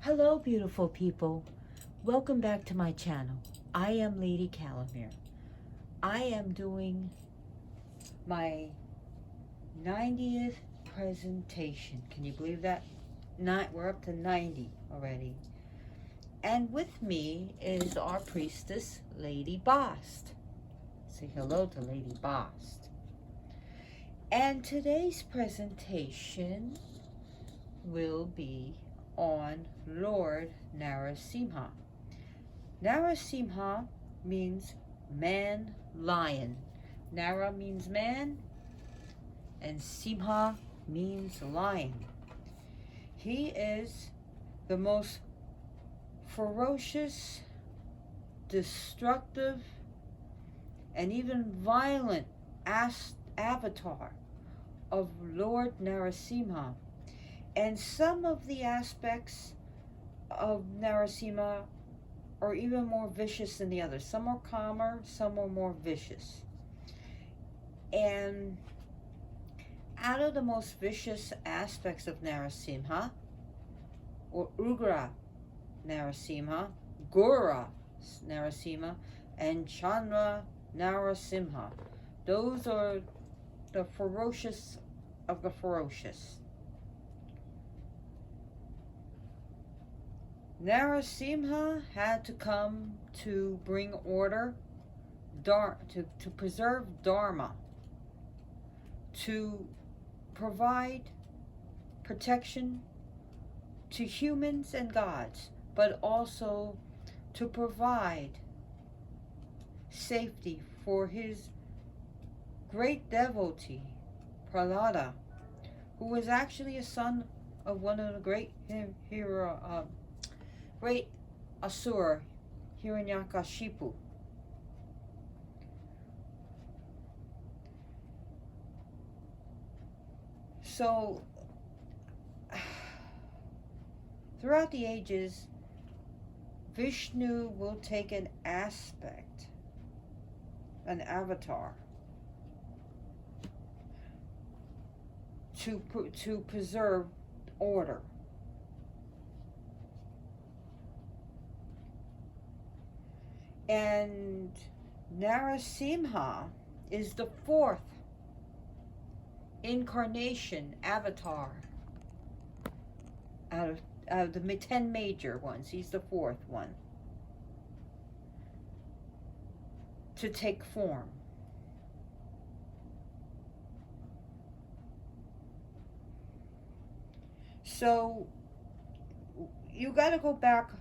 Hello, beautiful people. Welcome back to my channel. I am Lady Calamere. I am doing my 90th presentation. Can you believe that? We're up to 90 already. And with me is our priestess, Lady Bast. Say hello to Lady Bast. And today's presentation will be on Lord Narasimha. Narasimha means man lion. Nara means man and Simha means lion. He is the most ferocious, destructive, and even violent avatar of Lord Narasimha. And some of the aspects of Narasimha are even more vicious than the others. Some are calmer, some are more vicious. And out of the most vicious aspects of Narasimha, or Ugra Narasimha, Gora Narasimha, and Chandra Narasimha, those are the ferocious of the ferocious. Narasimha had to come to bring order, to preserve Dharma, to provide protection to humans and gods, but also to provide safety for his great devotee, Prahlada, who was actually a son of one of the great great Asura, Hiranyakashipu. So, throughout the ages, Vishnu will take an aspect, an avatar, to preserve order. And Narasimha is the fourth incarnation avatar out of the 10 major ones. He's the fourth one to take form. So you got to go back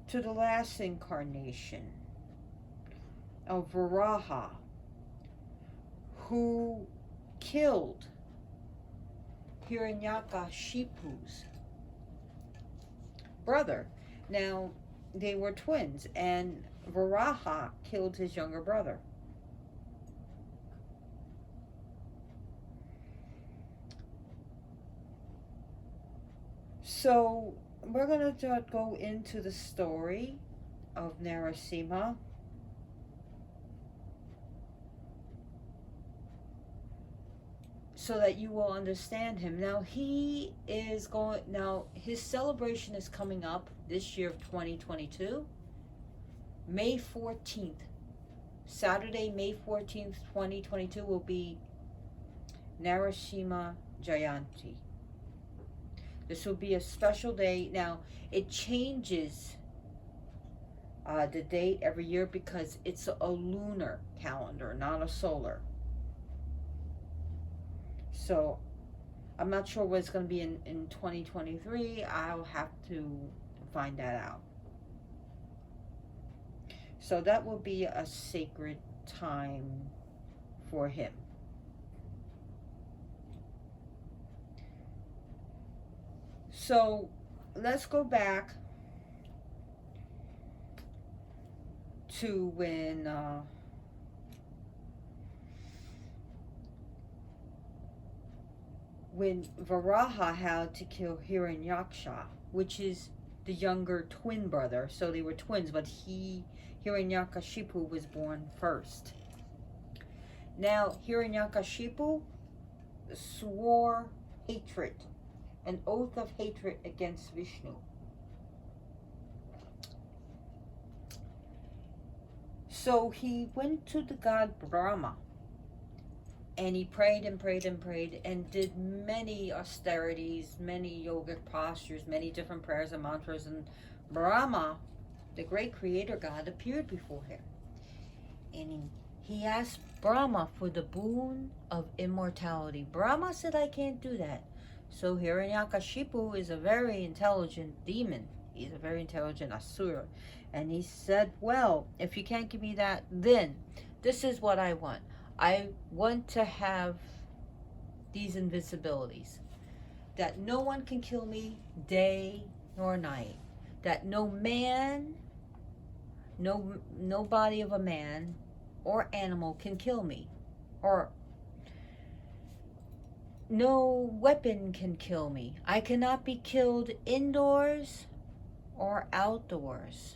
to the last incarnation of Varaha, who killed Hiranyakashipu's brother. Now, they were twins, and Varaha killed his younger brother. So, we're going to go into the story of Narasimha. So that you will understand him. Now his celebration is coming up this year of 2022. May 14th, Saturday, May 14th, 2022 will be Narasimha Jayanti. This will be a special day. Now, it changes the date every year because it's a lunar calendar, not a solar. So, I'm not sure what it's going to be in 2023. I'll have to find that out. So that will be a sacred time for him. So, let's go back to when Varaha had to kill Hiranyaksha, which is the younger twin brother. So they were twins, but Hiranyakashipu was born first. Now, Hiranyakashipu swore hatred, an oath of hatred against Vishnu. So he went to the god Brahma, and he prayed and prayed and prayed and did many austerities, many yogic postures, many different prayers and mantras. And Brahma, the great creator god, appeared before him. And he asked Brahma for the boon of immortality. Brahma said, I can't do that. So Hiranyakashipu is a very intelligent demon. He's a very intelligent asura. And he said, well, if you can't give me that, then this is what I want. I want to have these invisibilities. That no one can kill me day nor night. That no man, no body of a man or animal can kill me. Or no weapon can kill me. I cannot be killed indoors or outdoors.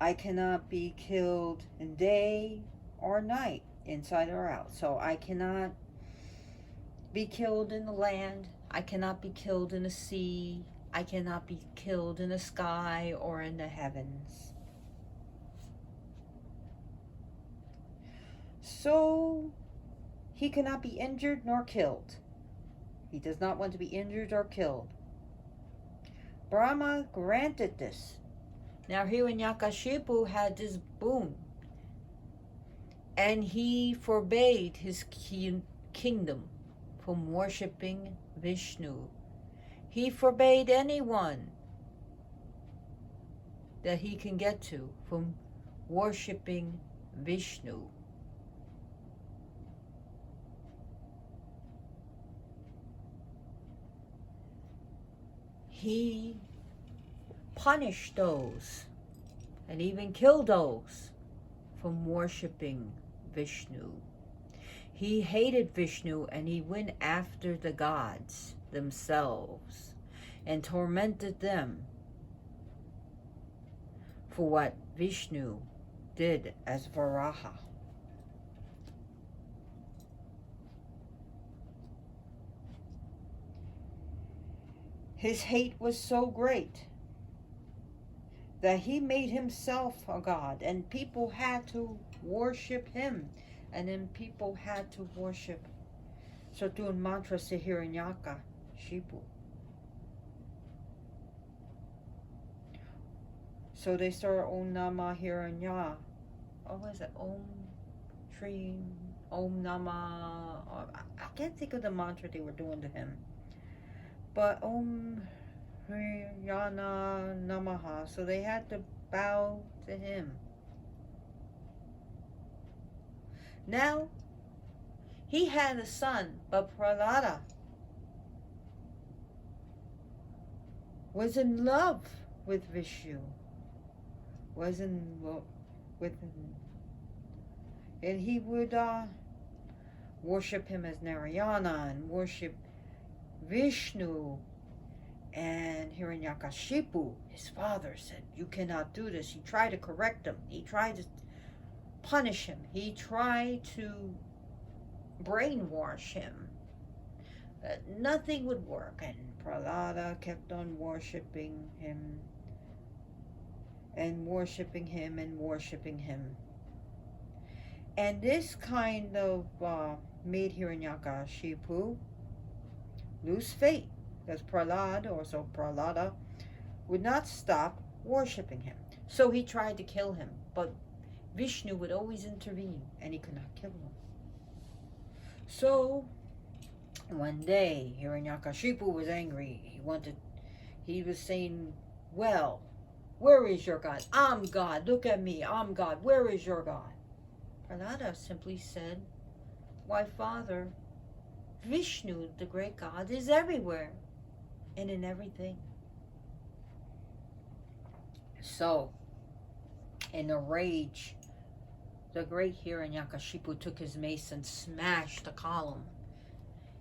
I cannot be killed in day or night, inside or out. So I cannot be killed in the land. I cannot be killed in the sea. I cannot be killed in the sky or in the heavens. So he cannot be injured nor killed. He does not want to be injured or killed. Brahma granted this. Now Hiranyakashipu had this boon, and he forbade his kingdom from worshipping Vishnu. He forbade anyone that he can get to from worshipping Vishnu. He punished those and even killed those from worshipping Vishnu. He hated Vishnu, and he went after the gods themselves and tormented them for what Vishnu did as Varaha. His hate was so great that he made himself a god, and people had to worship him, and then people had to worship. So doing mantras to Hiranyakashipu. So they started Om Namah Hiranya. Oh, what is it? Om Shri Om Namah. I can't think of the mantra they were doing to him. But Om Hriyana Namaha. So they had to bow to him. Now, he had a son, but Prahlada was in love with Vishnu. Was in love with him. And he would worship him as Narayana and worship Vishnu. And Hiranyakashipu, his father, said, you cannot do this. He tried to correct him. He tried to punish him. He tried to brainwash him. But nothing would work. And Prahlada kept on worshiping him. And worshiping him and worshiping him. And this kind of made Hiranyakashipu lose faith. Because Prahlada would not stop worshiping him. So he tried to kill him, but Vishnu would always intervene, and he could not kill him. So one day, Hiranyakashipu was angry. He was saying, well, where is your God? I'm God. Look at me. I'm God. Where is your God? Prahlada simply said, why, Father, Vishnu, the great God, is everywhere and in everything. So, in a rage, the great Hiranyakashipu took his mace and smashed a column.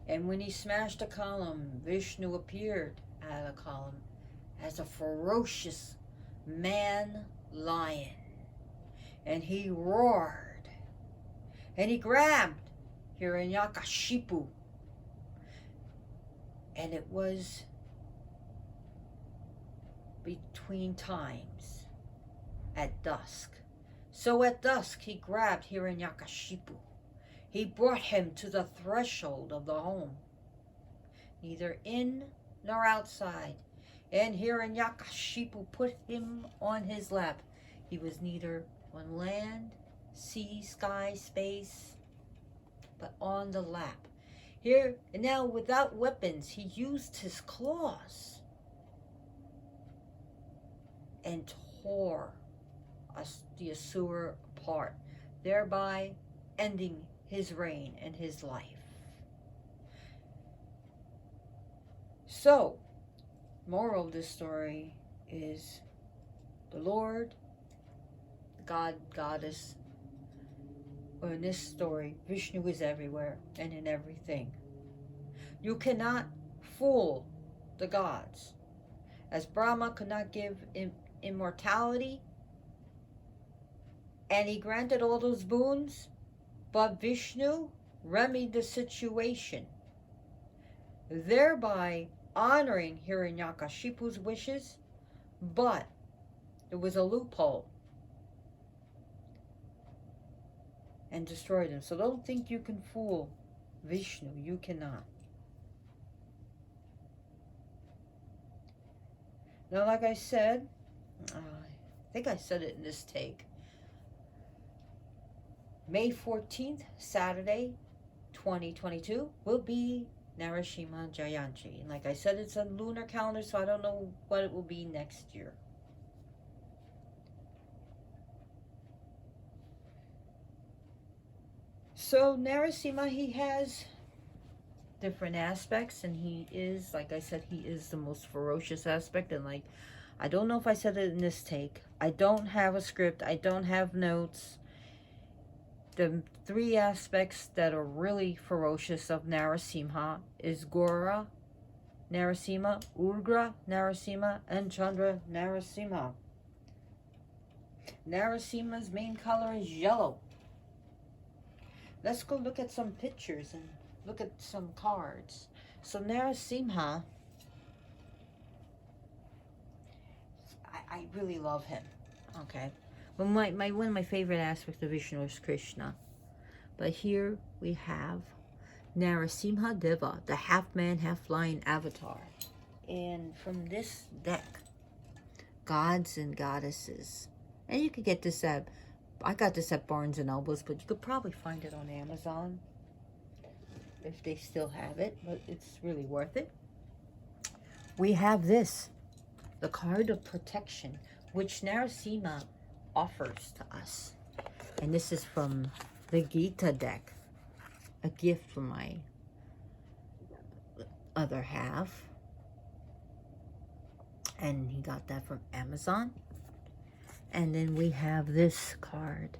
And when he smashed a column, Vishnu appeared out of the column as a ferocious man-lion. And he roared. And he grabbed Hiranyakashipu. And it was between times at dusk. So at dusk he grabbed Hiranyakashipu. He brought him to the threshold of the home, neither in nor outside. And Hiranyakashipu put him on his lap. He was neither on land, sea, sky, space, but on the lap. Here and now, without weapons, he used his claws and tore the Asura apart, thereby ending his reign and his life. So, moral of this story is the Lord, God, Goddess, or in this story, Vishnu is everywhere and in everything. You cannot fool the gods. As Brahma could not give immortality, and he granted all those boons, but Vishnu remedied the situation, thereby honoring Hiranyakashipu's wishes, but there was a loophole and destroyed him. So don't think you can fool Vishnu. You cannot. Now, like I said, I think I said it in this take, May 14th, Saturday, 2022, will be Narasimha Jayanti. And like I said, it's a lunar calendar, so I don't know what it will be next year. So Narasimha, he has different aspects, and he is, like I said, he is the most ferocious aspect. And like, I don't know if I said it in this take, I don't have a script, I don't have notes. The three aspects that are really ferocious of Narasimha is Gora Narasimha, Ugra Narasimha, and Chandra Narasimha. Narasimha's main color is yellow. Let's go look at some pictures and look at some cards. So Narasimha, I really love him. Okay. Well, one of my favorite aspects of Vishnu is Krishna. But here we have Narasimha Deva, the half-man, half-lion avatar. And from this deck, gods and goddesses. And you could get this at, I got this at Barnes & Nobles, but you could probably find it on Amazon if they still have it, but it's really worth it. We have this, the card of protection, which Narasimha offers to us. And this is from the Gita deck, a gift from my other half. And he got that from Amazon. And then we have this card.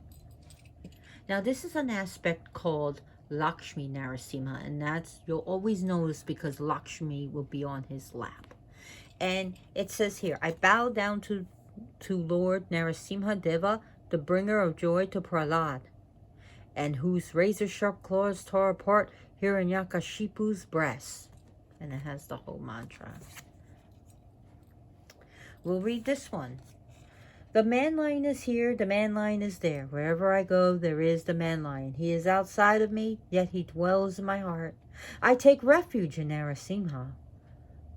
Now this is an aspect called Lakshmi Narasimha, and that's, you'll always notice because Lakshmi will be on his lap. And it says here, I bow down to Lord Narasimha Deva, the bringer of joy to Prahlad, and whose razor-sharp claws tore apart Hiranyakashipu's breast. And it has the whole mantra. We'll read this one. The man lion is here, the man lion is there. Wherever I go, there is the man lion. He is outside of me, yet he dwells in my heart. I take refuge in Narasimha,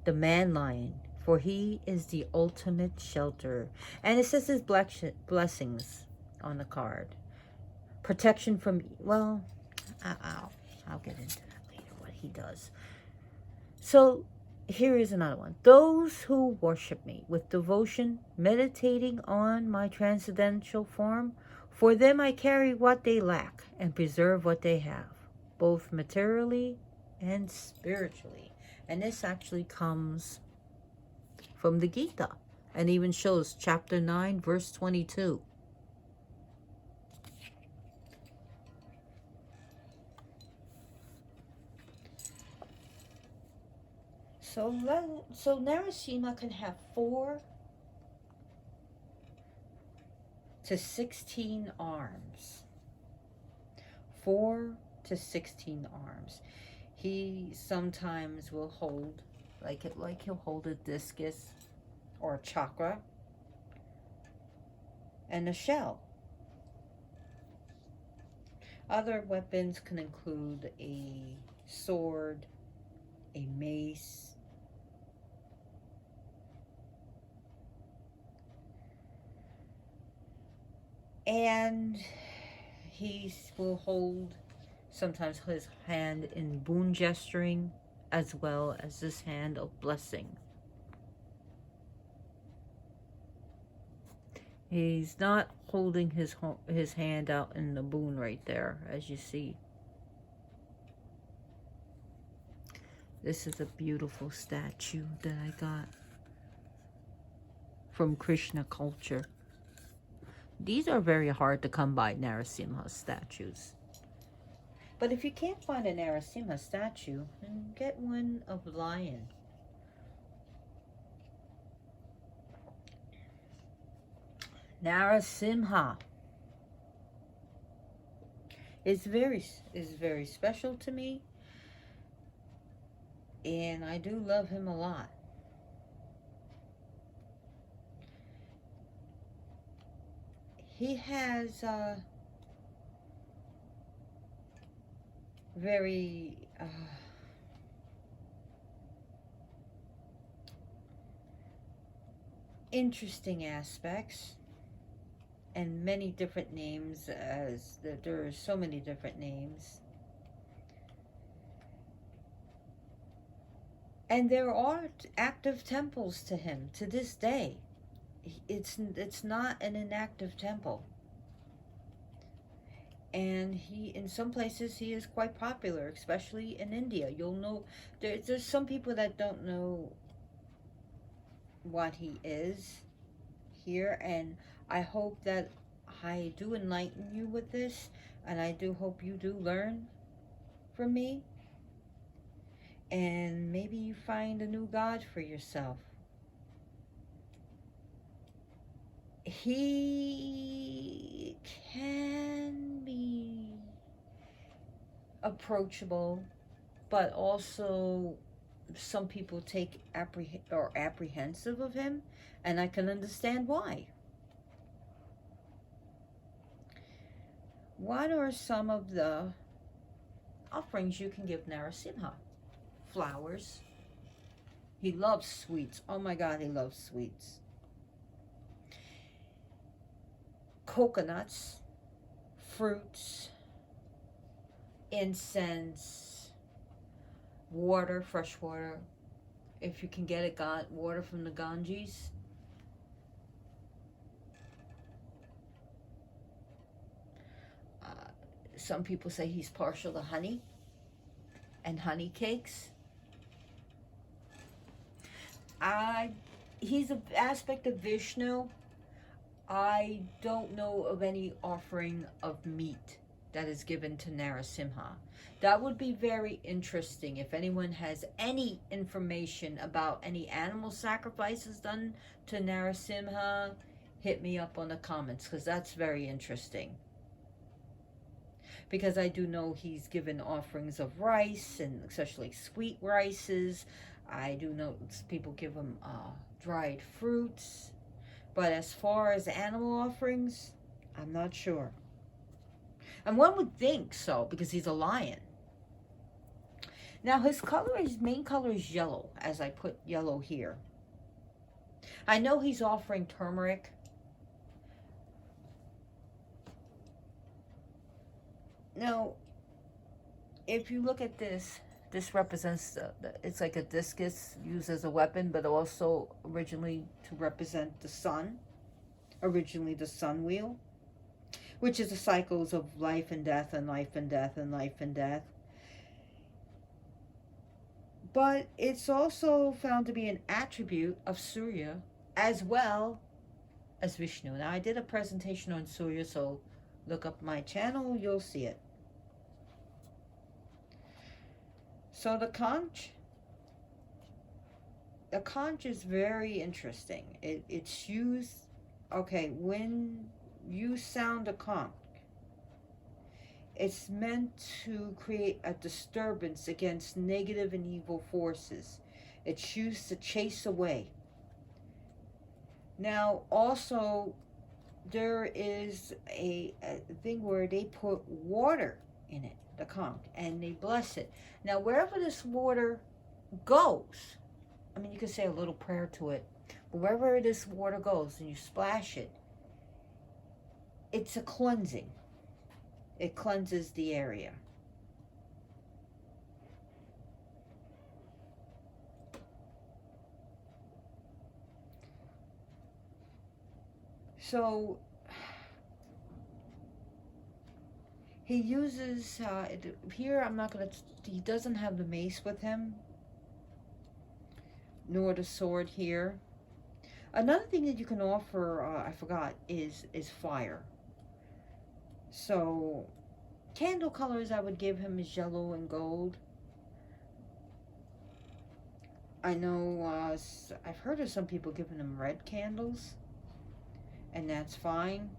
the man lion, for he is the ultimate shelter. And it says his blessings on the card. Protection from, well, I'll get into that later, what he does. So here is another one. Those who worship me with devotion, meditating on my transcendental form, for them I carry what they lack and preserve what they have, both materially and spiritually. And this actually comes from the Gita, and even shows chapter 9, verse 22. So Narasimha can have 4 to 16 arms. 4 to 16 arms. He sometimes will hold, like he'll hold a discus, or chakra, and a shell. Other weapons can include a sword, a mace, and he will hold sometimes his hand in boon gesturing as well as his hand of blessing. He's not holding his hand out in the boon right there, as you see. This is a beautiful statue that I got from Krishna culture. These are very hard to come by, Narasimha statues. But if you can't find a Narasimha statue, then get one of lion. Narasimha is very special to me, and I do love him a lot. He has very interesting aspects and many different names, as there are so many different names. And there are active temples to him to this day. It's not an inactive temple. And in some places he is quite popular, especially in India. You'll know there's some people that don't know what he is here, and I hope that I do enlighten you with this, and I do hope you do learn from me, and maybe you find a new God for yourself. He can be approachable, but also some people take apprehensive of him, and I can understand why. What are some of the offerings you can give Narasimha? Flowers. He loves sweets. Oh my God, he loves sweets. Coconuts, fruits, incense, water, fresh water. If you can get water from the Ganges. Some people say he's partial to honey and honey cakes. He's an aspect of Vishnu. I don't know of any offering of meat that is given to Narasimha. That would be very interesting. If anyone has any information about any animal sacrifices done to Narasimha, hit me up on the comments, because that's very interesting. Because I do know he's given offerings of rice, and especially sweet rices. I do know people give him dried fruits. But as far as animal offerings, I'm not sure. And one would think so, because he's a lion. Now his main color is yellow, as I put yellow here. I know he's offering turmeric. Now, if you look at this represents, it's like a discus used as a weapon, but also originally to represent the sun. Originally the sun wheel, which is the cycles of life and death and life and death and life and death. But it's also found to be an attribute of Surya as well as Vishnu. Now I did a presentation on Surya, so look up my channel, you'll see it. So the conch is very interesting. It's used, okay, when you sound a conch, it's meant to create a disturbance against negative and evil forces. It's used to chase away Now, also, there is a thing where they put water in it, the conch, and they bless it. Now, wherever this water goes, I mean, you could say a little prayer to it, but wherever this water goes and you splash it, it's a cleansing. It cleanses the area. So he uses, here I'm not going to, he doesn't have the mace with him, nor the sword here. Another thing that you can offer, I forgot, is fire. So candle colors I would give him is yellow and gold. I know I've heard of some people giving him red candles, and that's fine.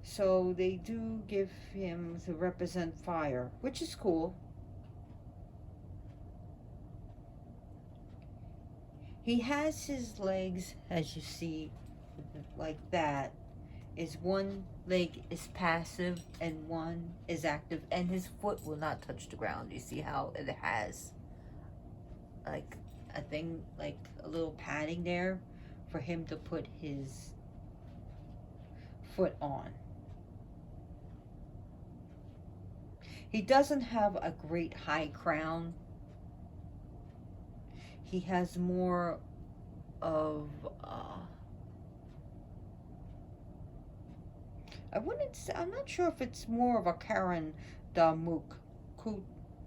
So they do give him to represent fire, which is cool. He has his legs, as you see, like that. Is one leg is passive and one is active, and his foot will not touch the ground. You see how it has like a thing, like a little padding there for him to put his foot on. He doesn't have a great high crown. He has more of I'm not sure if it's more of a Karen Damuk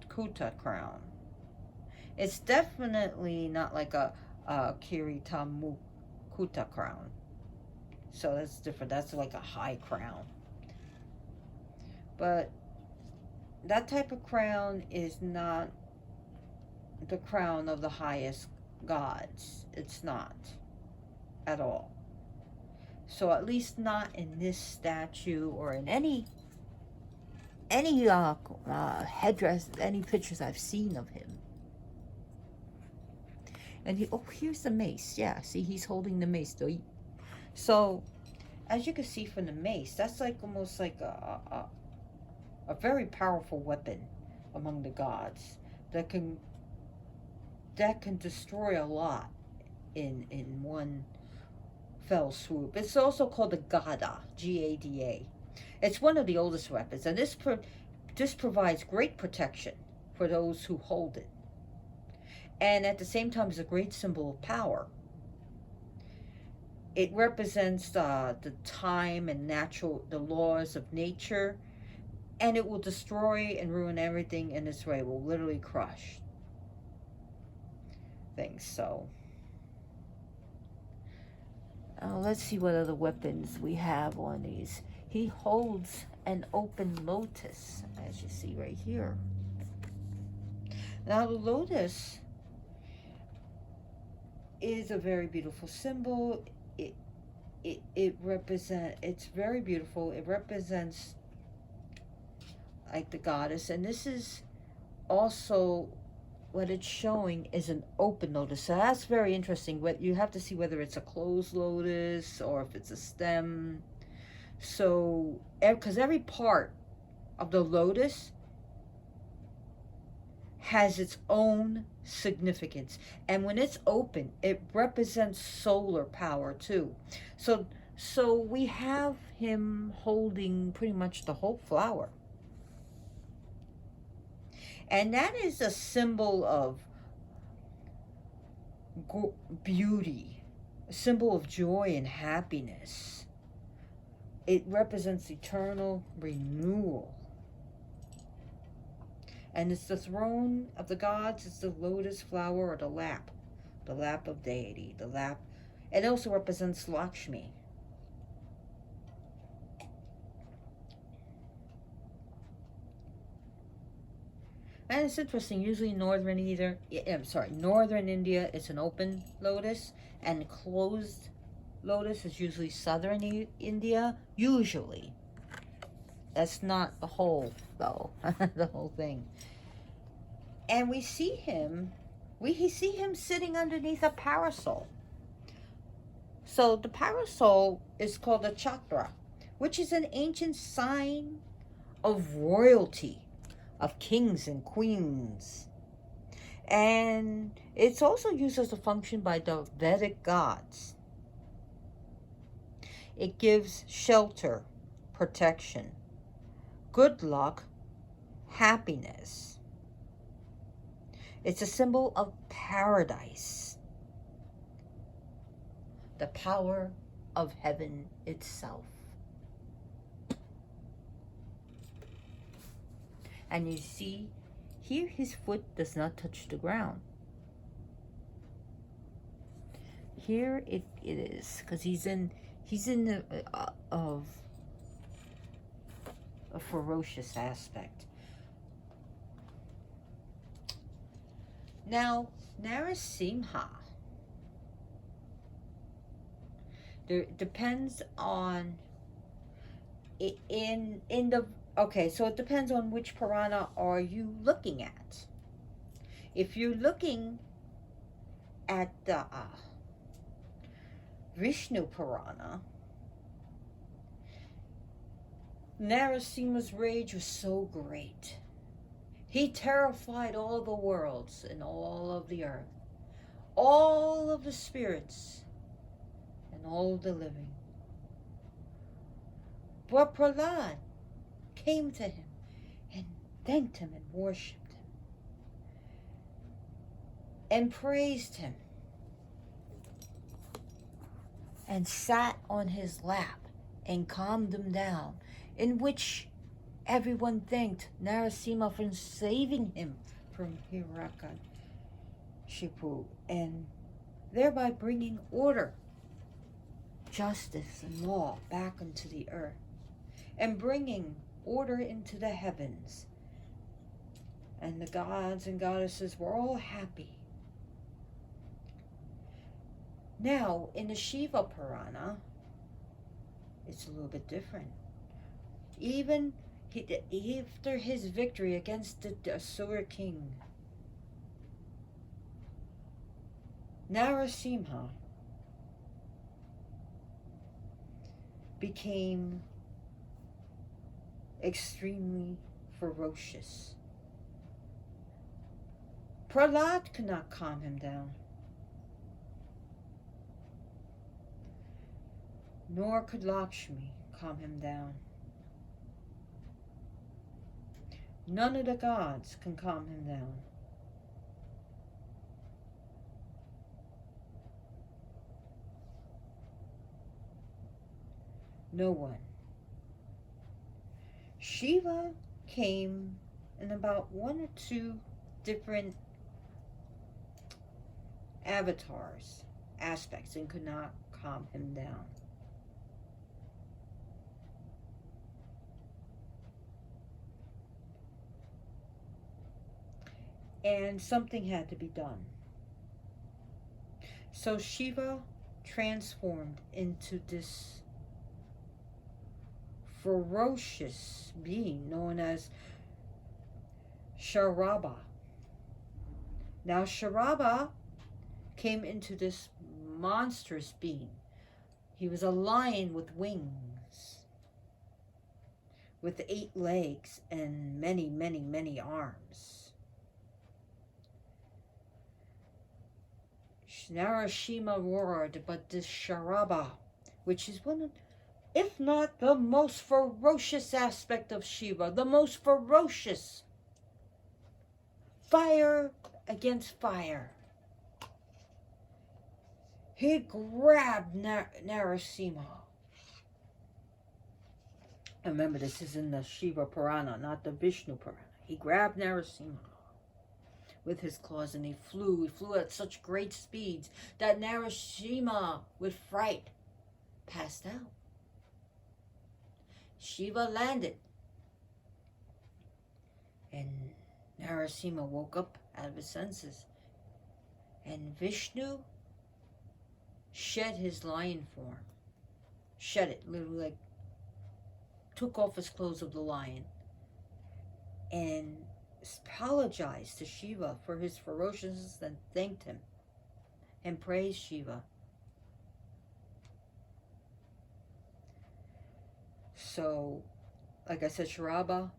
Kuta crown. It's definitely not like a Kiritamuk Kuta crown. So that's different. That's like a high crown. But that type of crown is not the crown of the highest gods. It's not at all. So at least not in this statue or in any headdress, any pictures I've seen of him. And here's the mace. Yeah, see, he's holding the mace. So, as you can see from the mace, that's like almost like a very powerful weapon among the gods that can destroy a lot in one fell swoop. It's also called a Gada, G-A-D-A. It's one of the oldest weapons, and this provides great protection for those who hold it. And at the same time, is a great symbol of power. It represents the time and the laws of nature, and it will destroy and ruin everything in its way. It will literally crush things. So let's see what other weapons we have on these. He holds an open lotus, as you see right here. Now the lotus is a very beautiful symbol. It's very beautiful. It represents like the goddess, and this is also what it's showing is an open lotus. So that's very interesting. What you have to see whether it's a closed lotus or if it's a stem. So, because every part of the lotus has its own significance, and when it's open, it represents solar power too. So we have him holding pretty much the whole flower. And that is a symbol of beauty, a symbol of joy and happiness. It represents eternal renewal. And it's the throne of the gods, it's the lotus flower or the lap of deity, the lap. It also represents Lakshmi. And it's interesting, usually northern India, it's an open lotus, and closed lotus is usually southern India, usually. That's not the whole, though, the whole thing. And we see him we see him sitting underneath a parasol. So the parasol is called a chakra, which is an ancient sign of royalty, of kings and queens. And it's also used as a function by the Vedic gods. It gives shelter, protection, good luck, happiness. It's a symbol of paradise, the power of heaven itself. And you see, here his foot does not touch the ground. Here it is, because he's in the of a ferocious aspect. Now, Narasimha, there depends on in the okay, so it depends on which Purana are you looking at. If you're looking at the Vishnu Purana, Narasimha's rage was so great. He terrified all the worlds and all of the earth, all of the spirits, and all of the living. But Prahlad came to him and thanked him and worshipped him and praised him and sat on his lap and calmed him down, in which everyone thanked Narasimha for saving him from Hiranyakashipu and thereby bringing order, justice, and law back into the earth and bringing order into the heavens. And the gods and goddesses were all happy. Now, in the Shiva Purana, it's a little bit different. Even after his victory against the Asura king, Narasimha became extremely ferocious. Prahlad could not calm him down, nor could Lakshmi calm him down. None of the gods can calm him down. No one. Shiva came in about 1 or 2 different avatars, aspects, and could not calm him down. And something had to be done. So Shiva transformed into this ferocious being known as Sharaba. Now Sharaba came into this monstrous being. He was a lion with wings, with 8 legs and many, many, many arms. Narasimha roared, but this Sharaba, which is one of, if not the most ferocious aspect of Shiva, the most ferocious, fire against fire. He grabbed Narasimha. Remember, this is in the Shiva Purana, not the Vishnu Purana. He grabbed Narasimha with his claws, and he flew at such great speeds that Narasimha, with fright, passed out. Shiva landed, and Narasimha woke up out of his senses, and Vishnu shed his lion form, shed it, literally, like took off his clothes of the lion, and apologized to Shiva for his ferociousness and thanked him and praised Shiva. So, like I said, Sharaba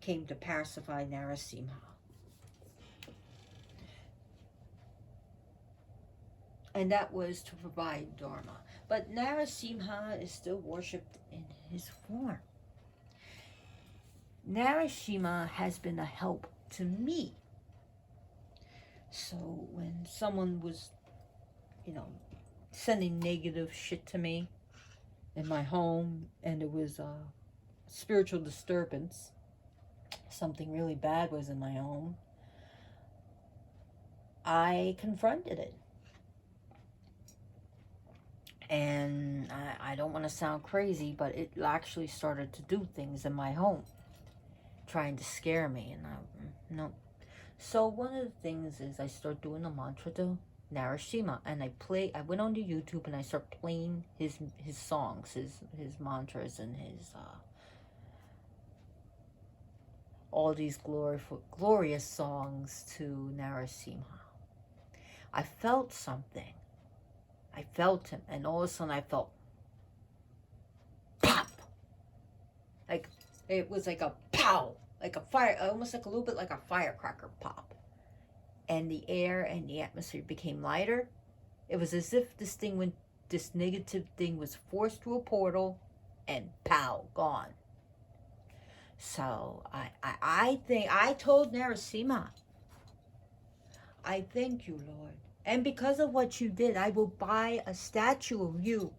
came to pacify Narasimha. And that was to provide Dharma. But Narasimha is still worshipped in his form. Narasimha has been a help to me. So when someone was, sending negative shit to me in my home, and it was a spiritual disturbance, something really bad was in my home, I confronted it. And I don't want to sound crazy, but it actually started to do things in my home, trying to scare me. And no. So one of the things is I start doing a mantra to Narasimha, and I went on to YouTube and I start playing his songs, his mantras, and his all these glorious songs to Narasimha. I felt something. I felt him, and all of a sudden I felt pop. Like it was like a pow, like a fire, almost like a little bit like a firecracker pop. And the air and the atmosphere became lighter. It was as if this negative thing was forced through a portal, and pow, gone. So I think I told Narasimha, I thank you, Lord. And because of what you did, I will buy a statue of you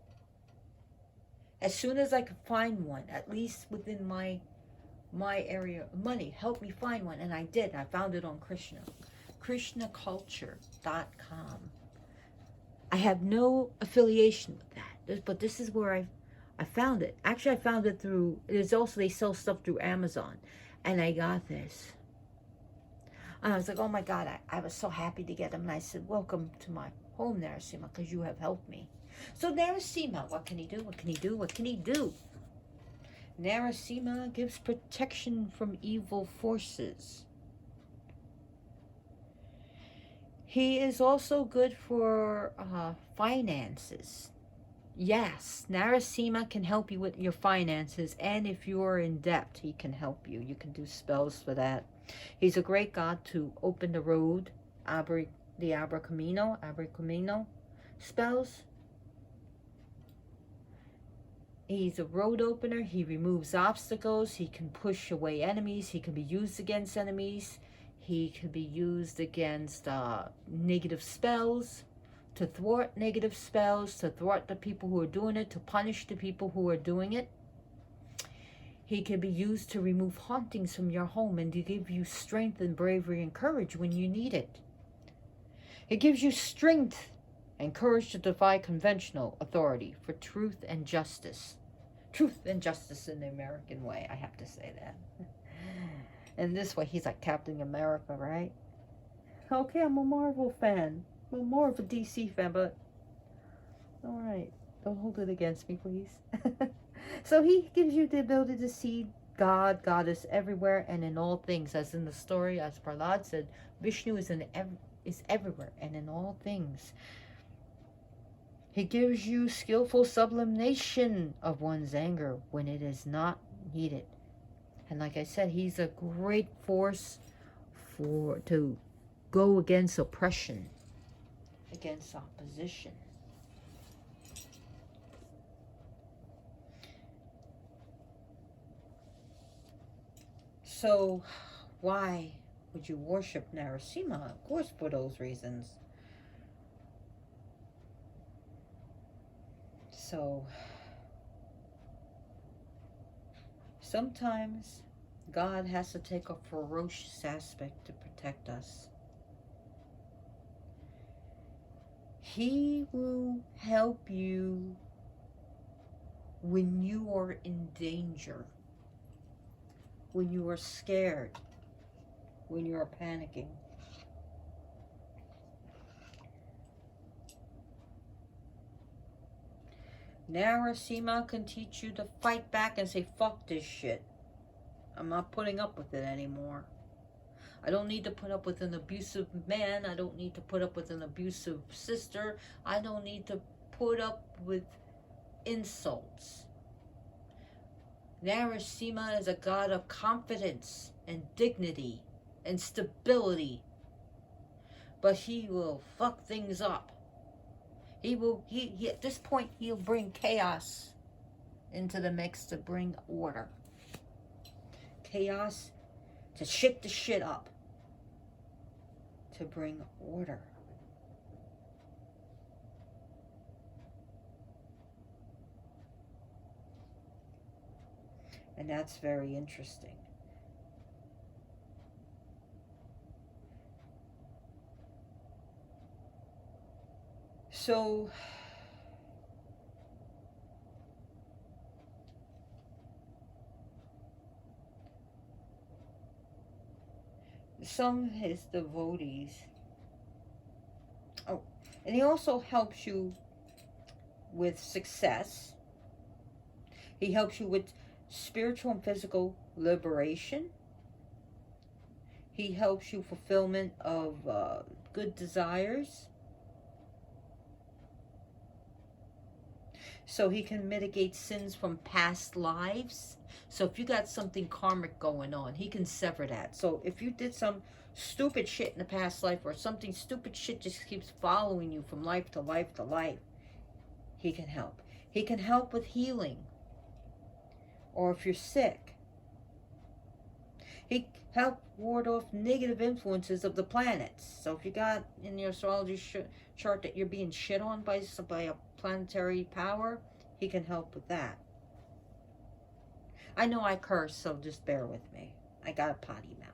as soon as I could find one, at least within my area of money. Help me find one. And I did. I found it on KrishnaCulture.com. I have no affiliation with that, but this is where I found it. Actually, I found it through, they sell stuff through Amazon. And I got this. And I was like, oh my God, I was so happy to get them. And I said, welcome to my home, Narasimha, because you have helped me. So Narasimha, what can he do? What can he do? What can he do? Narasimha gives protection from evil forces. He is also good for finances. Yes, Narasimha can help you with your finances, and if you are in debt, he can help you. You can do spells for that. He's a great god to open the road, the Abracamino spells. He's a road opener. He removes obstacles. He can push away enemies. He can be used against enemies. He can be used against negative spells, to thwart negative spells, to thwart the people who are doing it, to punish the people who are doing it. He can be used to remove hauntings from your home and to give you strength and bravery and courage when you need it. It gives you strength and courage to defy conventional authority for truth and justice. Truth and justice in the American way, I have to say that. And this way, he's like Captain America, right? Okay, I'm a Marvel fan. I'm more of a DC fan, but all right. Don't hold it against me, please. So he gives you the ability to see God, Goddess everywhere and in all things. As in the story, as Prahlad said, Vishnu is everywhere and in all things. He gives you skillful sublimation of one's anger when it is needed. And like I said, he's a great force to go against oppression, against opposition. So why would you worship Narasimha? Of course, for those reasons. So sometimes God has to take a ferocious aspect to protect us. He will help you when you are in danger, when you are scared, when you are panicking. Narasimha can teach you to fight back and say, fuck this shit. I'm not putting up with it anymore. I don't need to put up with an abusive man. I don't need to put up with an abusive sister. I don't need to put up with insults. Narasimha is a god of confidence and dignity and stability. But he will fuck things up. He at this point, he'll bring chaos into the mix to bring order. Chaos to shake the shit up. To bring order. And that's very interesting. So, some of his devotees, and he also helps you with success. He helps you with spiritual and physical liberation. He helps you fulfillment of good desires. So he can mitigate sins from past lives. So if you got something karmic going on, he can sever that. So if you did some stupid shit in the past life, or something stupid shit just keeps following you from life to life to life, he can help. He can help with healing. Or if you're sick, he can help ward off negative influences of the planets. So if you got in your astrology chart that you're being shit on by a planetary power, he can help with that. I know I curse, so just bear with me. I got a potty mouth.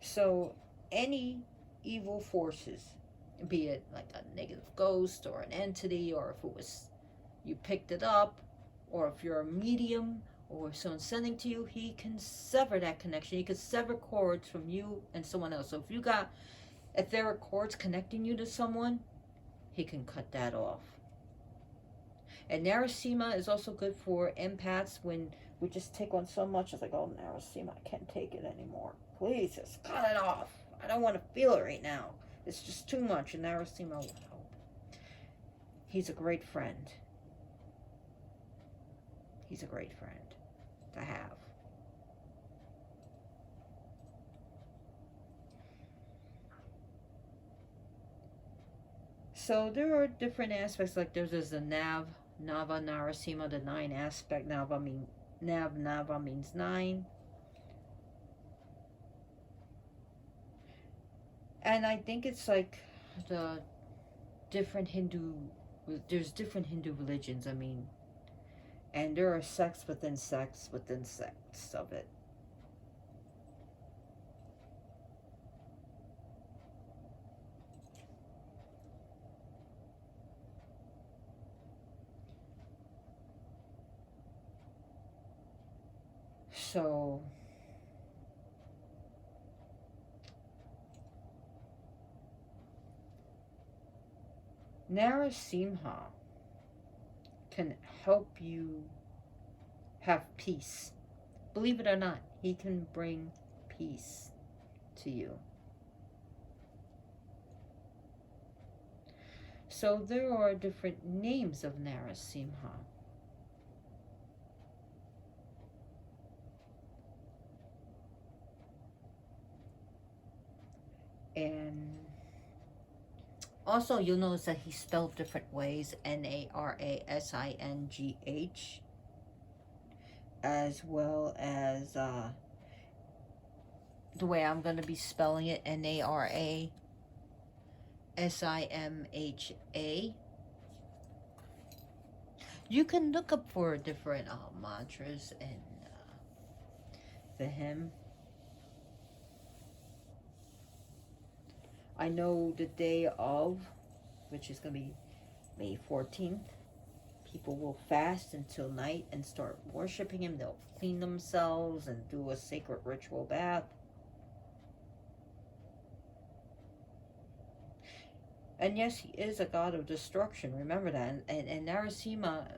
So any evil forces, be it like a negative ghost or an entity, or if it was you picked it up, or if you're a medium or someone's sending to you, he can sever that connection. He can sever cords from you and someone else. So if you got etheric cords connecting you to someone, he can cut that off. And Narasimha is also good for empaths when we just take on so much. It's like, oh, Narasimha, I can't take it anymore. Please, just cut it off. I don't want to feel it right now. It's just too much, and Narasimha will help. He's a great friend. He's a great friend to have. So there are different aspects, like there's the Nava Narasimha, the 9 aspect. Nava means 9. And I think it's like the different there's different Hindu religions, I mean, and there are sects within sects of it. So Narasimha can help you have peace. Believe it or not, he can bring peace to you. So there are different names of Narasimha. And also you'll notice that he's spelled different ways, Narasingh, as well as the way I'm going to be spelling it, Narasimha. You can look up for different mantras and for him. I know the day of, which is going to be May 14th, people will fast until night and start worshiping him. They'll clean themselves and do a sacred ritual bath. And yes, he is a god of destruction. Remember that. And Narasimha,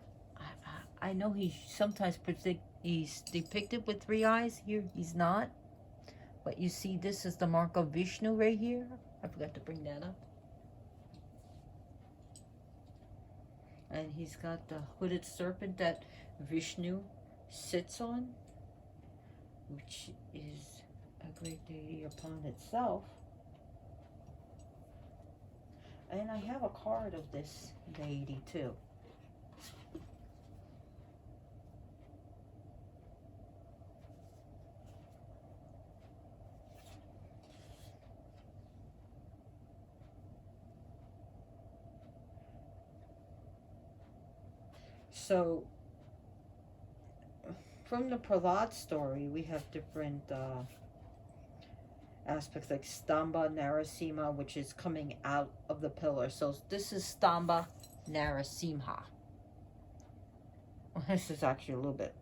I know he's sometimes he's depicted with 3 eyes. Here he's not. But you see, this is the mark of Vishnu right here. I forgot to bring that up. And he's got the hooded serpent that Vishnu sits on, which is a great deity upon itself. And I have a card of this deity too. So, from the Prahlad story, we have different aspects like Stamba Narasimha, which is coming out of the pillar. So this is Stamba Narasimha. This is actually a little bit,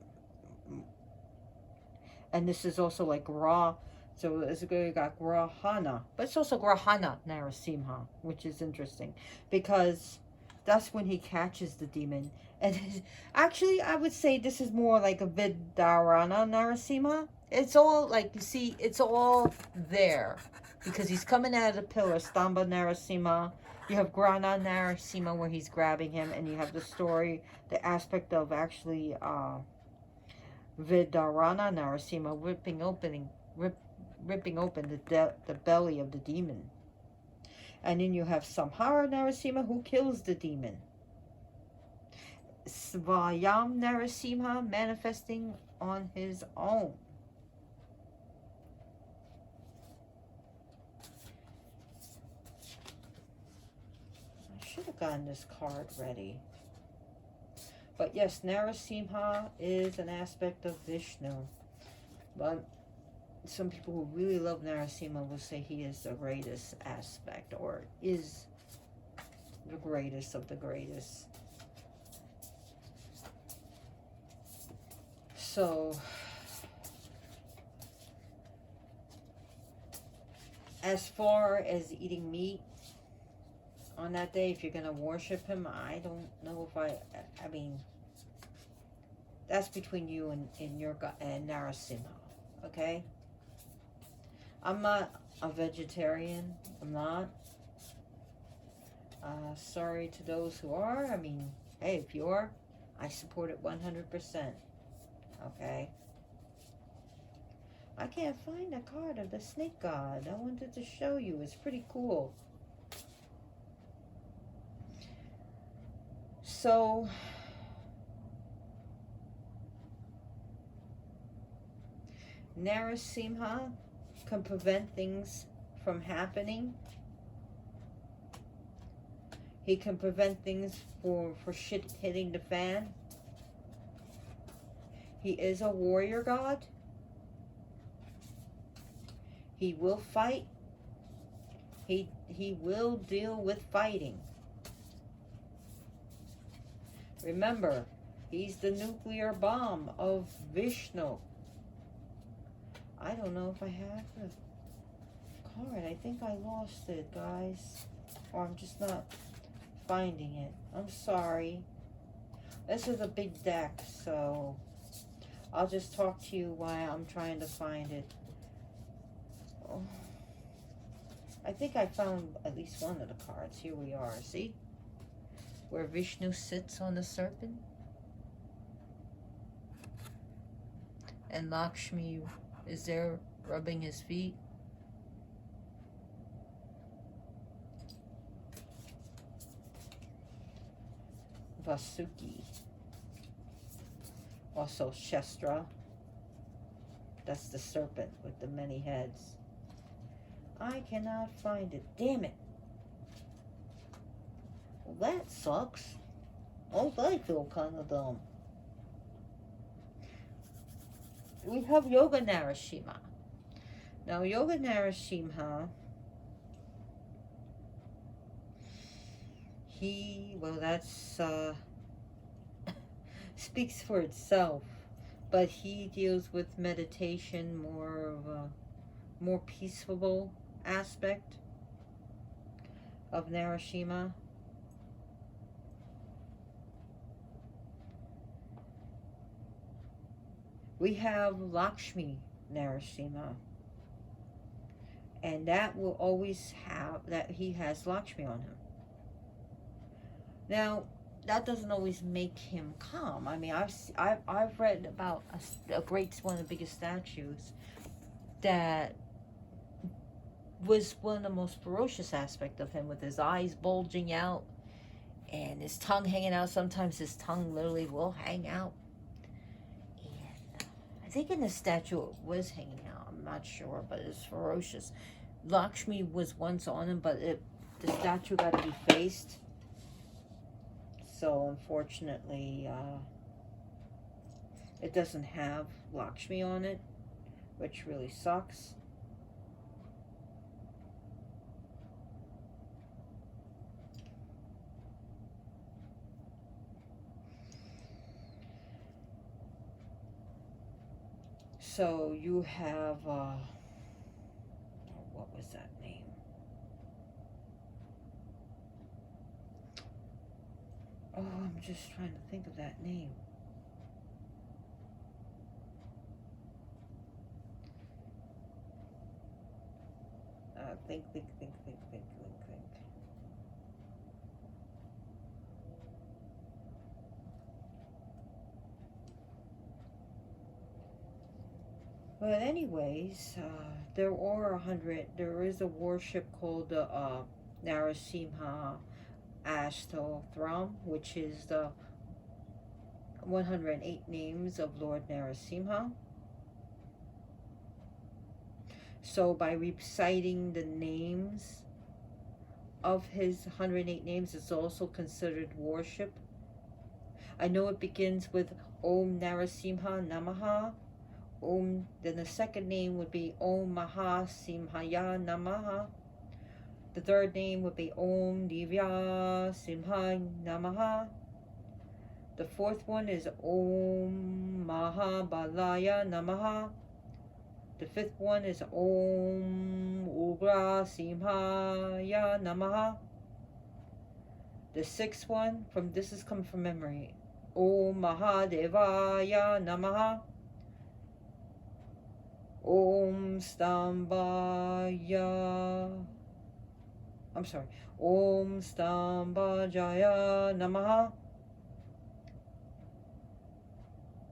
and this is also like Ra. So it's got Grahana, but it's also Grahana Narasimha, which is interesting because that's when he catches the demon. And actually, I would say this is more like a Vidarana Narasimha. It's all like, you see, it's all there because he's coming out of the pillar, Stamba Narasimha. You have Grana Narasimha where he's grabbing him, and you have the story, the aspect of actually Vidarana Narasimha ripping open the belly of the demon. And then you have Samhara Narasimha who kills the demon. Svayam Narasimha manifesting on his own. I should have gotten this card ready. But yes, Narasimha is an aspect of Vishnu. But some people who really love Narasimha will say he is the greatest aspect, or is the greatest of the greatest. So, as far as eating meat on that day, if you're going to worship him, I don't know if I mean, that's between you and your God and Narasimha, okay? I'm not a vegetarian. I'm not. Sorry to those who are. I mean, hey, if you are, I support it 100%. Okay. I can't find a card of the snake god. I wanted to show you. It's pretty cool. So, Narasimha can prevent things from happening. He can prevent things for shit hitting the fan. He is a warrior god. He will fight. He will deal with fighting. Remember, he's the nuclear bomb of Vishnu. I don't know if I have the card. I think I lost it, guys. Or I'm just not finding it. I'm sorry. This is a big deck, so I'll just talk to you while I'm trying to find it. Oh. I think I found at least one of the cards. Here we are. See? Where Vishnu sits on the serpent. And Lakshmi is there rubbing his feet. Vasuki. Also Shestra. That's the serpent with the many heads. I cannot find it. Damn it. Well, that sucks. Oh, I feel kind of dumb. We have Yoga Narasimha. Now, Yoga Narasimha, that's speaks for itself, but he deals with meditation, more of a more peaceful aspect of Narasimha. we have Lakshmi Narasimha. And that will always have, that he has Lakshmi on him. Now, that doesn't always make him calm. I mean, I've read about a great, one of the biggest statues that was one of the most ferocious aspects of him, with his eyes bulging out and his tongue hanging out. Sometimes his tongue literally will hang out. And I think in the statue it was hanging out. I'm not sure, but it's ferocious. Lakshmi was once on him, but the statue got defaced. So unfortunately, it doesn't have Lakshmi on it, which really sucks. So you have, what was that name? Oh, I'm just trying to think of that name. Think. But anyways, there is a worship called the Narasimha Ashtothram, which is the 108 names of Lord Narasimha. So by reciting the names of his 108 names, it's also considered worship. I know it begins with Om Narasimha Namaha. Om, then the second name would be Om Maha Simhaya Namaha. The third name would be Om Divya Simha Namaha. The fourth one is Om Mahabalaya Namaha. The fifth one is Om Ugra Simhaya Namaha. The sixth one, this is coming from memory, Om Mahadevaya Namaha. Om Stambhaya, Om Stambhajaya Namaha.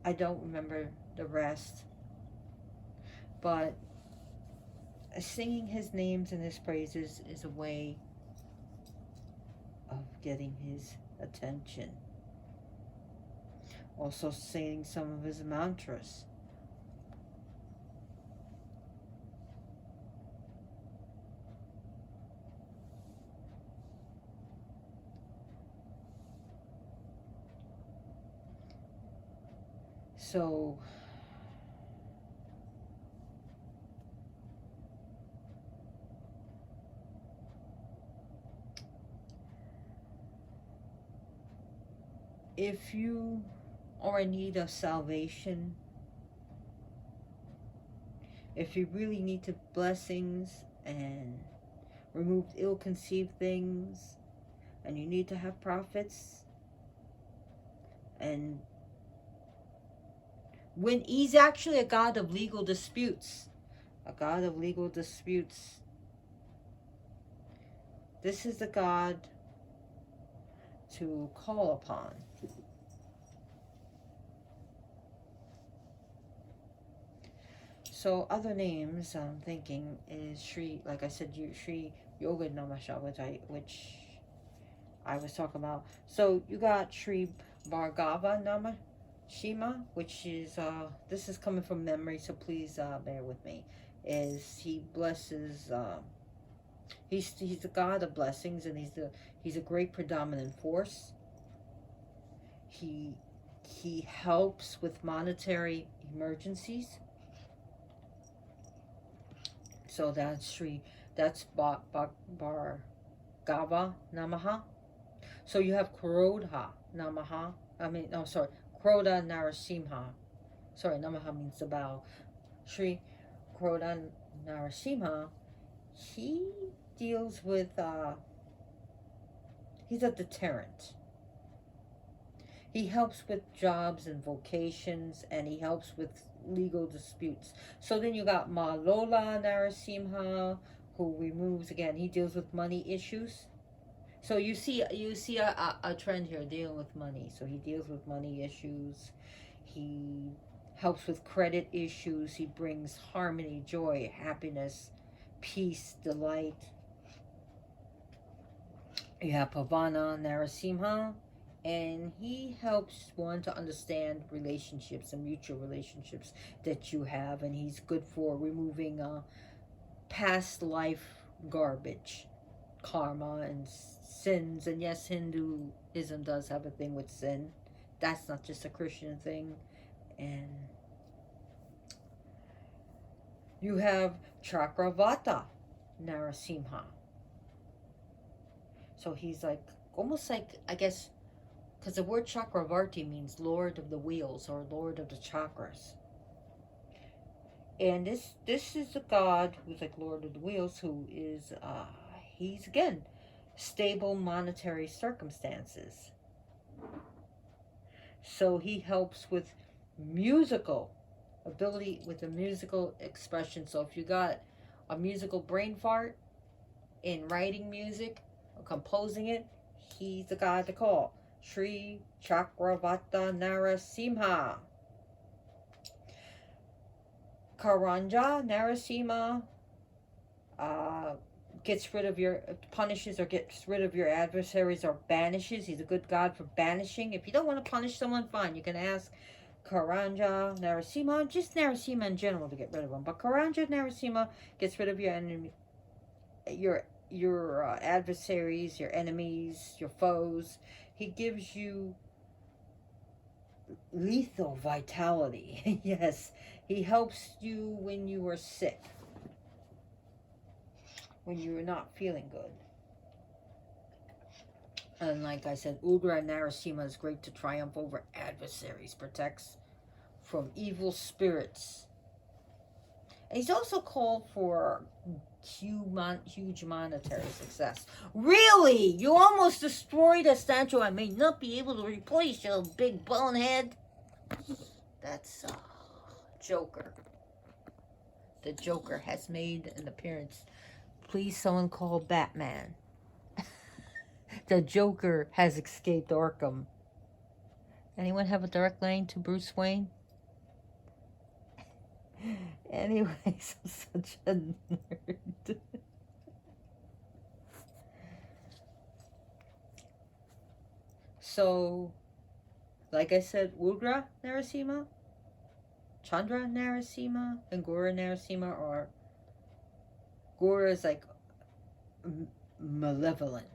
I don't remember the rest, but singing his names and his praises is a way of getting his attention. Also saying some of his mantras. So if you are in need of salvation, if you really need to blessings and remove ill-conceived things, and you need to have prophets, and when he's actually a god of legal disputes, this is the god to call upon. So other names I'm thinking is Sri, like I said, Sri Yoga Namasha, which I was talking about. So you got Sri Bhargava Namashima, which is this is coming from memory, so please bear with me. Is he blesses? He's the god of blessings, and he's a great predominant force. He helps with monetary emergencies. So that's Bhargava Namaha. So you have Krodha Namaha. Krodha Narasimha. Sorry, Namaha means the bow. Sri Krodha Narasimha, he deals with, he's a deterrent. He helps with jobs and vocations, and he helps with legal disputes. So then you got Malola Narasimha, who removes, again, he deals with money issues. So you see a trend here dealing with money. So he deals with money issues. He helps with credit issues. He brings harmony, joy, happiness, peace, delight. You have Pavana Narasimha, and he helps one to understand relationships and mutual relationships that you have, and he's good for removing past life garbage, karma, and sins. And yes, Hinduism does have a thing with sin. That's not just a Christian thing. And you have Chakravata Narasimha. So he's like, almost like, I guess, because the word Chakravarti means Lord of the Wheels or Lord of the Chakras. And this is a god who's like Lord of the Wheels, who is, he's, again, stable monetary circumstances. So he helps with musical ability, with a musical expression. So if you got a musical brain fart in writing music or composing it, he's the guy to call. Sri Chakravata Narasimha. Karanja Narasimha gets rid of your, punishes or gets rid of your adversaries or banishes. He's a good god for banishing. If you don't want to punish someone, fine, you can ask Karanja Narasimha, just Narasimha in general, to get rid of them. But Karanja Narasimha gets rid of your enemy, your adversaries, your enemies, your foes. He gives you lethal vitality. Yes, he helps you when you are sick, when you are not feeling good. And like I said, Ugra Narasimha is great to triumph over adversaries, protects from evil spirits. And he's also called for huge monetary success. Really? You almost destroyed a statue I may not be able to replace, you big bonehead. That's Joker. The Joker has made an appearance. Please, someone call Batman. The Joker has escaped Arkham. Anyone have a direct line to Bruce Wayne? Anyways, I'm such a nerd. So, like I said, Ugra Narasimha, Chandra Narasimha, and Gura Narasimha are... Gura is like malevolent.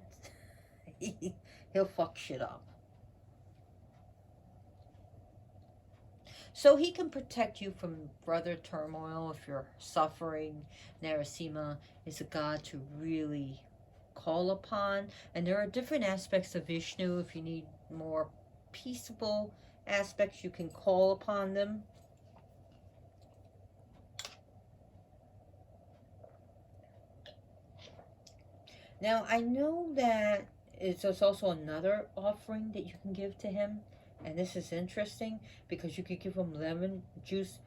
He'll fuck shit up. So he can protect you from further turmoil if you're suffering. Narasimha is a god to really call upon. And there are different aspects of Vishnu. If you need more peaceable aspects, you can call upon them. Now, I know that there's also another offering that you can give to him. And this is interesting because you could give him lemon juice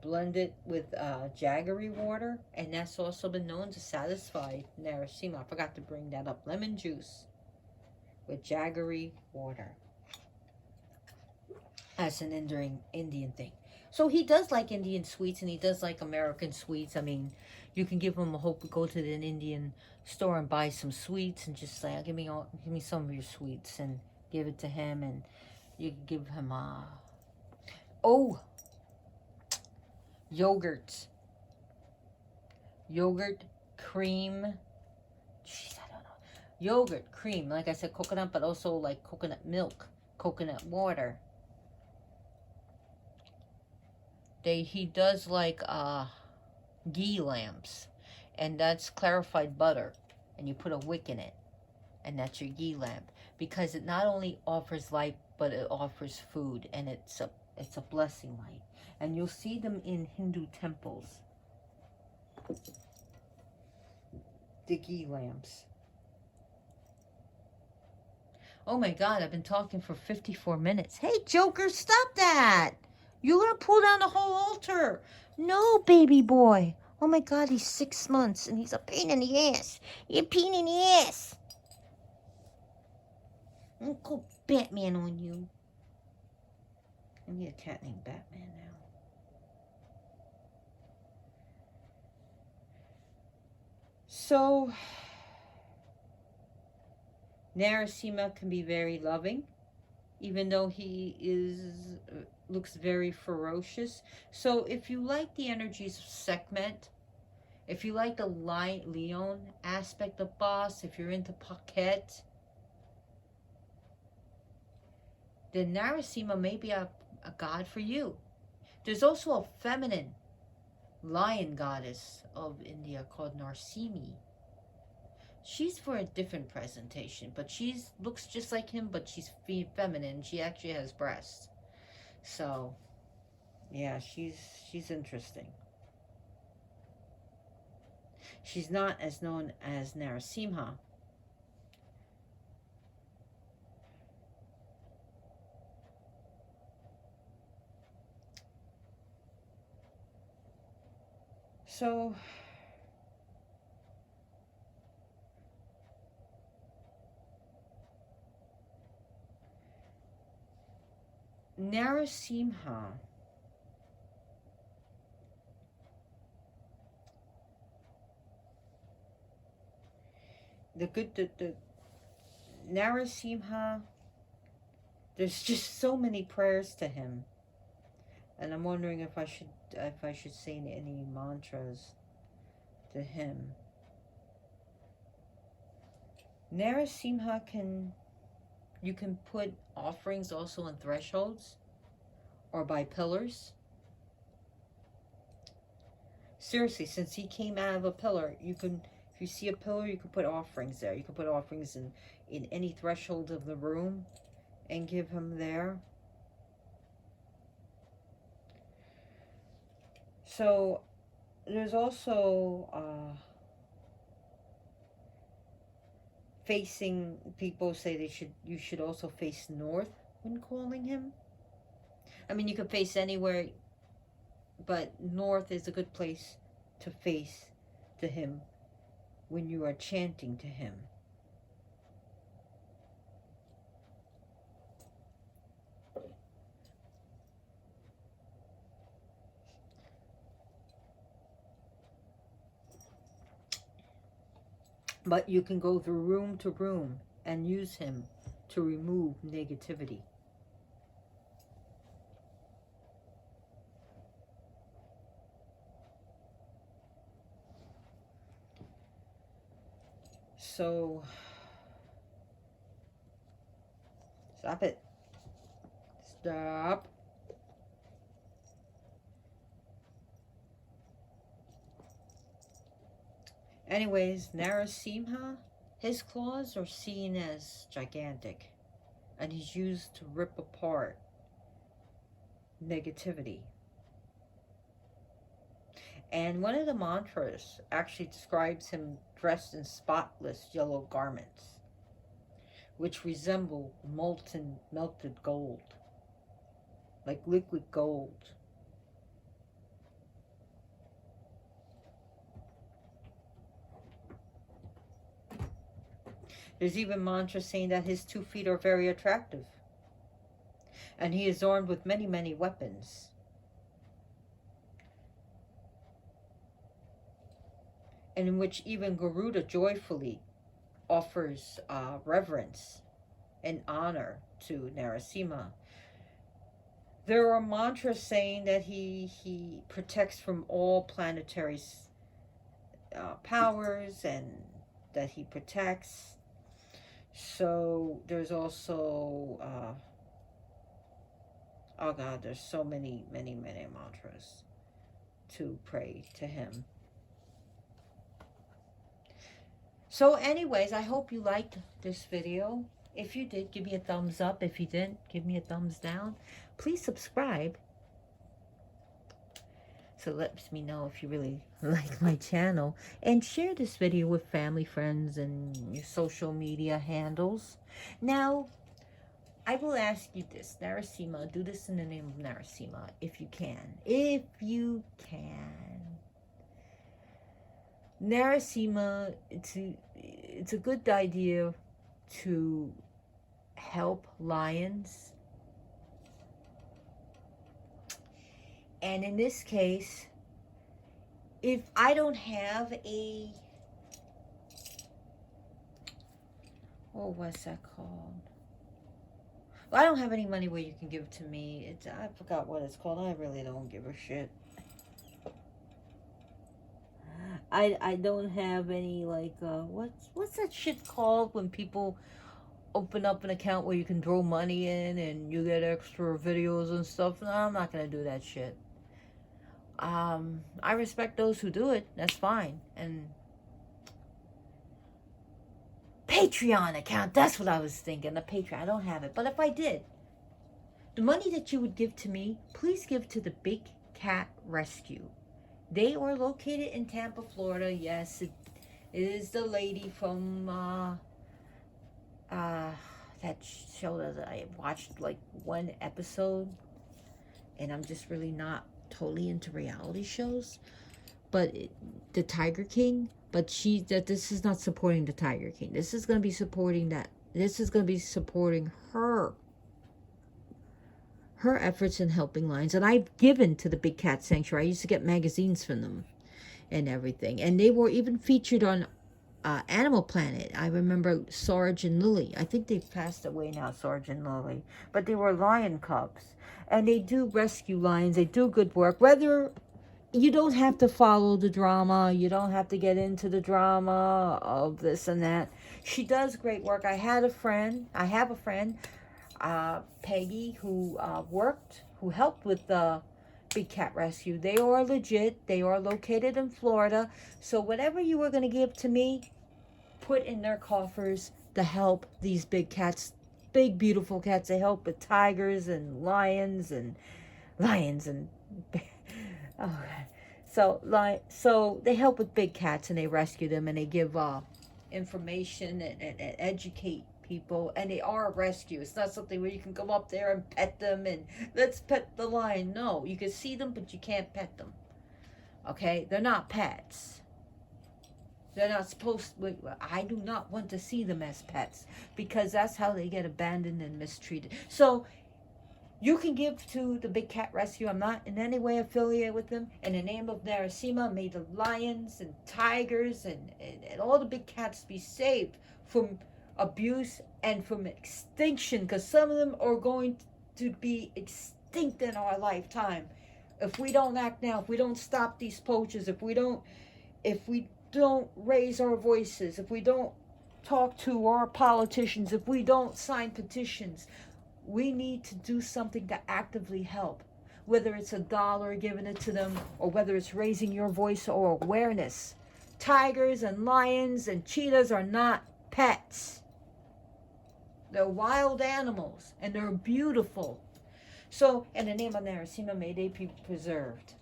blended with jaggery water. And that's also been known to satisfy Narasimha. I forgot to bring that up. Lemon juice with jaggery water. That's an Indian thing. So he does like Indian sweets, and he does like American sweets. I mean, you can give him a hope. Go to an Indian store and buy some sweets and just say, give me some of your sweets, and give it to him. And you can give him yogurt cream. Jeez, I don't know. Yogurt cream, like I said, coconut, but also like coconut milk, coconut water. He does like ghee lamps, and that's clarified butter, and you put a wick in it, and that's your ghee lamp, because it not only offers light, but it offers food, and it's a blessing light. And you'll see them in Hindu temples, the ghee lamps. Oh my God, I've been talking for 54 minutes. Hey, Joker, stop that! You're going to pull down the whole altar. No, baby boy. Oh my God, he's 6 months and he's a pain in the ass. You're a pain in the ass. I'm going to call Batman on you. I need a cat named Batman now. So, Narasimha can be very loving, even though he looks very ferocious. So if you like the energies of Sekhmet, if you like the Leon aspect of boss, if you're into Paquette, then Narasimha may be a god for you. There's also a feminine lion goddess of India called Narsimi. She's for a different presentation, but she looks just like him, but she's feminine. She actually has breasts. So, yeah, she's interesting. She's not as known as Narasimha. So, Narasimha the Narasimha, there's just so many prayers to him, and I'm wondering if I should say any mantras to him. Narasimha you can put offerings also on thresholds or by pillars. Seriously, since he came out of a pillar, you can, if you see a pillar, you can put offerings there. You can put offerings in any threshold of the room and give him there. So there's also facing, people say you should also face north when calling him. I mean, you can face anywhere, but north is a good place to face to him when you are chanting to him. But you can go through room to room and use him to remove negativity. So, stop it. Stop. Anyways, Narasimha, his claws are seen as gigantic, and he's used to rip apart negativity. And one of the mantras actually describes him dressed in spotless yellow garments, which resemble melted gold, like liquid gold. There's even mantras saying that his 2 feet are very attractive, and he is armed with many, many weapons. And in which even Garuda joyfully offers reverence and honor to Narasimha. There are mantras saying that he protects from all planetary powers, and that he protects. So there's also, oh God, there's so many, many, many mantras to pray to him. So anyways, I hope you liked this video. If you did, give me a thumbs up. If you didn't, give me a thumbs down. Please subscribe. So it lets me know if you really like my channel. And share this video with family, friends, and your social media handles. Now, I will ask you this, Narasimha, do this in the name of Narasimha, if you can. If you can. Narasimha, it's a good idea to help lions. And in this case, if I don't have a, what's that called? Well, I don't have any money where you can give it to me. I forgot what it's called. I really don't give a shit. I don't have any, like, what's that shit called when people open up an account where you can throw money in and you get extra videos and stuff? No, I'm not gonna do that shit. I respect those who do it. That's fine. And Patreon account, that's what I was thinking. The Patreon, I don't have it. But if I did, the money that you would give to me, please give to the Big Cat Rescue. They are located in Tampa, Florida. Yes, it is the lady from that show that I watched like one episode, and I'm just really not totally into reality shows. But the Tiger King, but this is not supporting the Tiger King. This is going to be supporting that. This is going to be supporting her efforts in helping lions. And I've given to the Big Cat Sanctuary. I used to get magazines from them and everything. And they were even featured on Animal Planet. I remember Sarge and Lily. I think they've passed away now, Sarge and Lily. But they were lion cubs. And they do rescue lions. They do good work. Whether you don't have to follow the drama. You don't have to get into the drama of this and that. She does great work. I have a friend, Peggy, who helped with the Big Cat Rescue. They are legit. They are located in Florida. So whatever you were going to give to me, put in their coffers to help these big cats, big beautiful cats. They help with tigers and lions and oh, so they help with big cats and they rescue them and they give information and educate people, and they are a rescue. It's not something where you can go up there and pet them and let's pet the lion. No, you can see them, but you can't pet them. Okay, they're not pets. They're not supposed to. I do not want to see them as pets because that's how they get abandoned and mistreated. So you can give to the Big Cat Rescue. I'm not in any way affiliated with them. In the name of Narasimha, may the lions and tigers and all the big cats be saved from abuse and from extinction, because some of them are going to be extinct in our lifetime if we don't act now, if we don't stop these poachers, if we don't raise our voices, if we don't talk to our politicians, if we don't sign petitions. We need to do something to actively help, whether it's $1 giving it to them or whether it's raising your voice or awareness. Tigers and lions and cheetahs are not pets. They're wild animals and they're beautiful. So in the name of Narasimha, may they be preserved.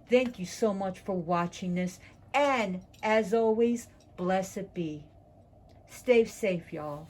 Thank you so much for watching this. And as always, blessed be. Stay safe, y'all.